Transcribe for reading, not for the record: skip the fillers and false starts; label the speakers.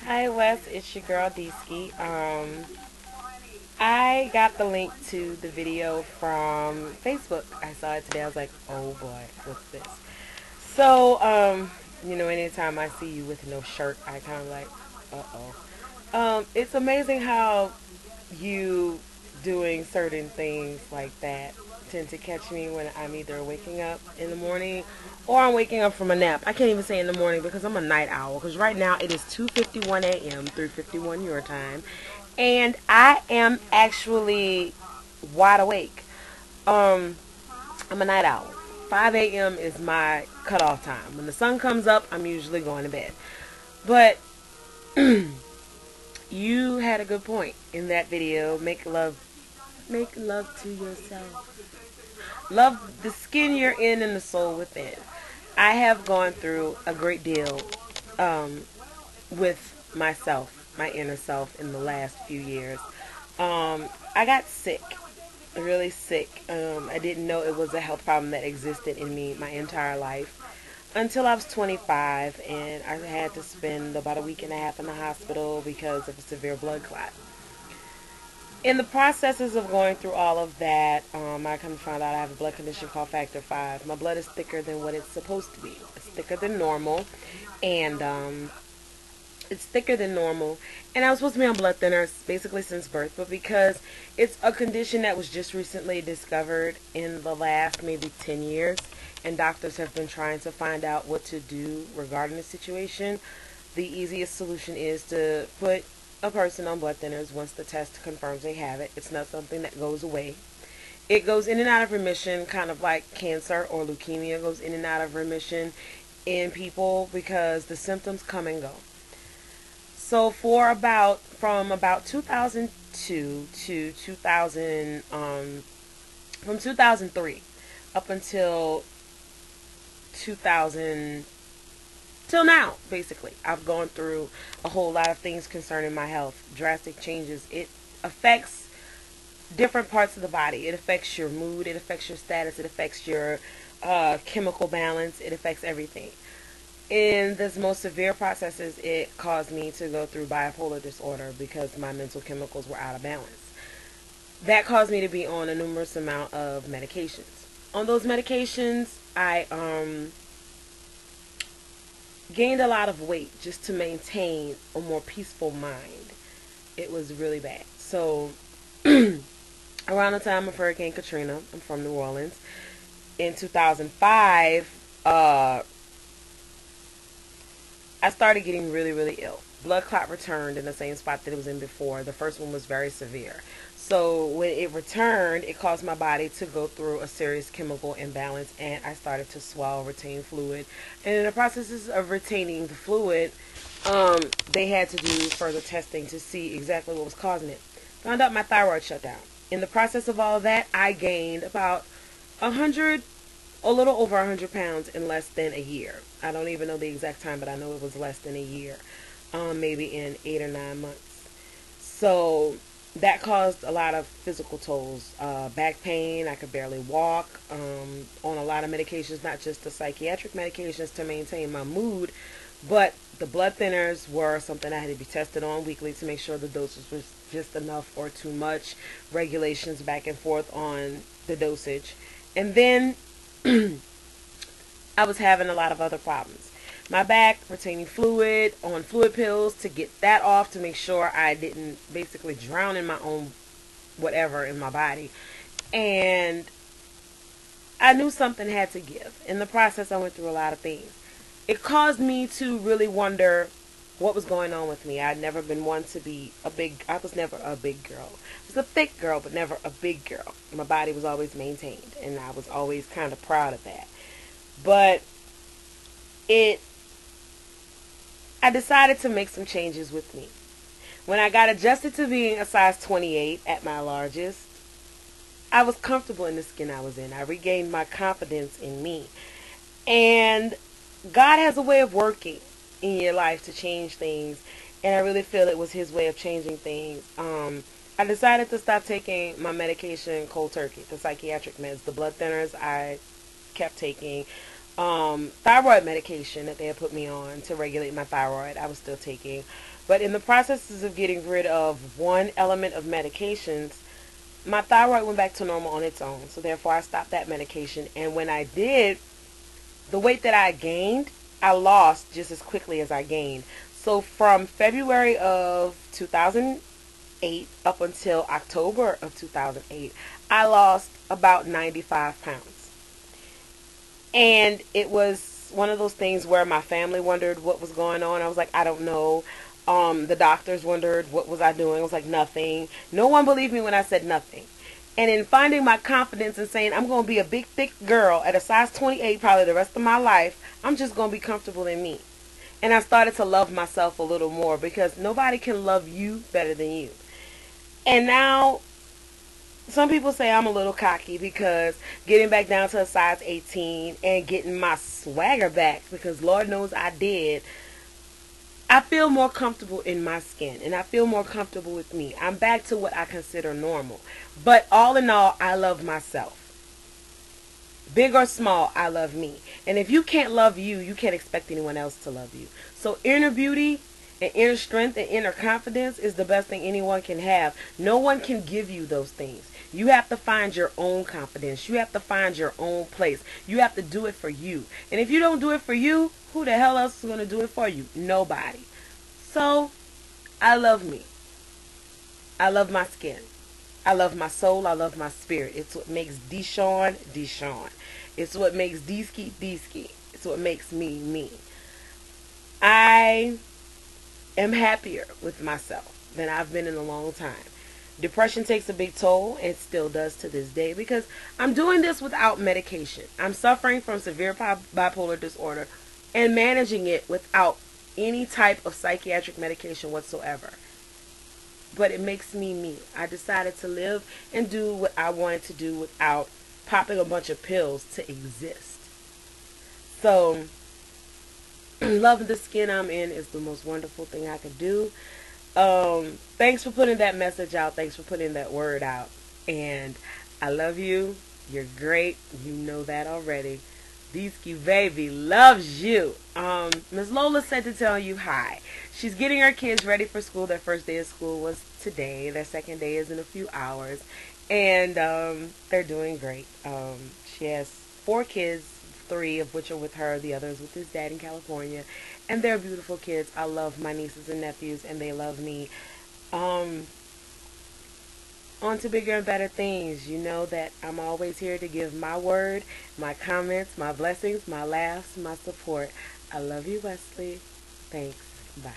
Speaker 1: Hi Wes, it's your girl Deeski. I got the link to the video from Facebook. I saw it today. I was like, oh boy, what's this? So, anytime I see you with no shirt, I kind of like, uh-oh. It's amazing how you doing certain things like that tend to catch me when I'm either waking up in the morning or I'm waking up from a nap. I can't even say in the morning because I'm a night owl. Because right now it is 2:51 a.m. 3:51 your time, and I am actually wide awake. Um, I'm a night owl. 5 a.m. is my cutoff time. When the sun comes up, I'm usually going to bed. But you had a good point in that video. Make love to yourself. Love the skin you're in and the soul within. I have gone through a great deal um, with myself, my inner self, in the last few years. I got sick, really sick. I didn't know it was a health problem that existed in me my entire life until I was 25, and I had to spend about a week and a half in the hospital because of a severe blood clot. In the processes of going through all of that, I come to find out I have a blood condition called Factor V. My blood is thicker than what it's supposed to be. It's thicker than normal, and it's thicker than normal. And I was supposed to be on blood thinners basically since birth, but because it's a condition that was just recently discovered in the last maybe 10 years, and doctors have been trying to find out what to do regarding the situation, the easiest solution is to put a person on blood thinners once the test confirms they have it. It's not something that goes away. It goes in and out of remission, kind of like cancer or leukemia goes in and out of remission in people because the symptoms come and go. So from about 2002 to 2000 from 2003 up until 2000 till now, basically, I've gone through a whole lot of things concerning my health, drastic changes. It affects different parts of the body. It affects your mood, it affects your status, it affects your chemical balance, it affects everything. In this most severe processes, it caused me to go through bipolar disorder because my mental chemicals were out of balance. That caused me to be on a numerous amount of medications. On those medications, I gained a lot of weight just to maintain a more peaceful mind. It was really bad. So, around the time of Hurricane Katrina, I'm from New Orleans, in 2005, I started getting really, really ill. Blood clot returned in the same spot that it was in before. The first one was very severe. So when it returned, it caused my body to go through a serious chemical imbalance, and I started to swallow, retain fluid. And in the processes of retaining the fluid, they had to do further testing to see exactly what was causing it. Found out my thyroid shut down. In the process of all of that, I gained about 100 a little over 100 pounds in less than a year. I don't even know the exact time, but I know it was less than a year, maybe in 8 or 9 months. So that caused a lot of physical tolls. Back pain, I could barely walk, on a lot of medications, not just the psychiatric medications to maintain my mood, but the blood thinners were something I had to be tested on weekly to make sure the dosage was just enough or too much, regulations back and forth on the dosage. And then I was having a lot of other problems. My back, retaining fluid, on fluid pills to get that off to make sure I didn't basically drown in my own whatever in my body. And I knew something had to give. In the process, I went through a lot of things. It caused me to really wonder what was going on with me. I'd never been one to be I was never a big girl. I was a thick girl, but never a big girl. My body was always maintained, and I was always kind of proud of that. But it I decided to make some changes with me. When I got adjusted to being a size 28 at my largest, I was comfortable in the skin I was in. I regained my confidence in me. And God has a way of working in your life to change things, and I really feel it was His way of changing things. I decided to stop taking my medication cold turkey, the psychiatric meds, the blood thinners I kept taking. thyroid medication that they had put me on to regulate my thyroid. I was still taking. But in the processes of getting rid of one element of medications, my thyroid went back to normal on its own. So therefore I stopped that medication. And when I did, the weight that I gained, I lost just as quickly as I gained. So from February of 2008 up until October of 2008, I lost about 95 pounds. And it was one of those things where my family wondered what was going on. I was like, I don't know. The doctors wondered what was I doing. I was like, nothing. No one believed me when I said nothing. And in finding my confidence and saying I'm going to be a big, thick girl at a size 28 probably the rest of my life, I'm just going to be comfortable in me. And I started to love myself a little more because nobody can love you better than you. And now some people say I'm a little cocky because getting back down to a size 18 and getting my swagger back, because Lord knows I did, I feel more comfortable in my skin and I feel more comfortable with me. I'm back to what I consider normal. But all in all, I love myself. Big or small, I love me. And if you can't love you, you can't expect anyone else to love you. So inner beauty and inner strength and inner confidence is the best thing anyone can have. No one can give you those things. You have to find your own confidence. You have to find your own place. You have to do it for you. And if you don't do it for you, who the hell else is going to do it for you? Nobody. So, I love me. I love my skin. I love my soul. I love my spirit. It's what makes Deshawn, Deshawn. It's what makes Deeski, Deeski. It's what makes me, me. I am happier with myself than I've been in a long time. Depression takes a big toll, and it still does to this day, because I'm doing this without medication. I'm suffering from severe bipolar disorder and managing it without any type of psychiatric medication whatsoever. But it makes me me. I decided to live and do what I wanted to do without popping a bunch of pills to exist. So, loving the skin I'm in is the most wonderful thing I could do. Thanks for putting that message out. Thanks for putting that word out. And I love you. You're great. You know that already. Deeski baby loves you. Miss Lola said to tell you hi. She's getting her kids ready for school. Their first day of school was today. Their second day is in a few hours. And they're doing great. She has 4 kids, 3 of which are with her, the others with his dad in California. And they're beautiful kids. I love my nieces and nephews, and they love me. On to bigger and better things. You know that I'm always here to give my word, my comments, my blessings, my laughs, my support. I love you, Wesley. Thanks. Bye.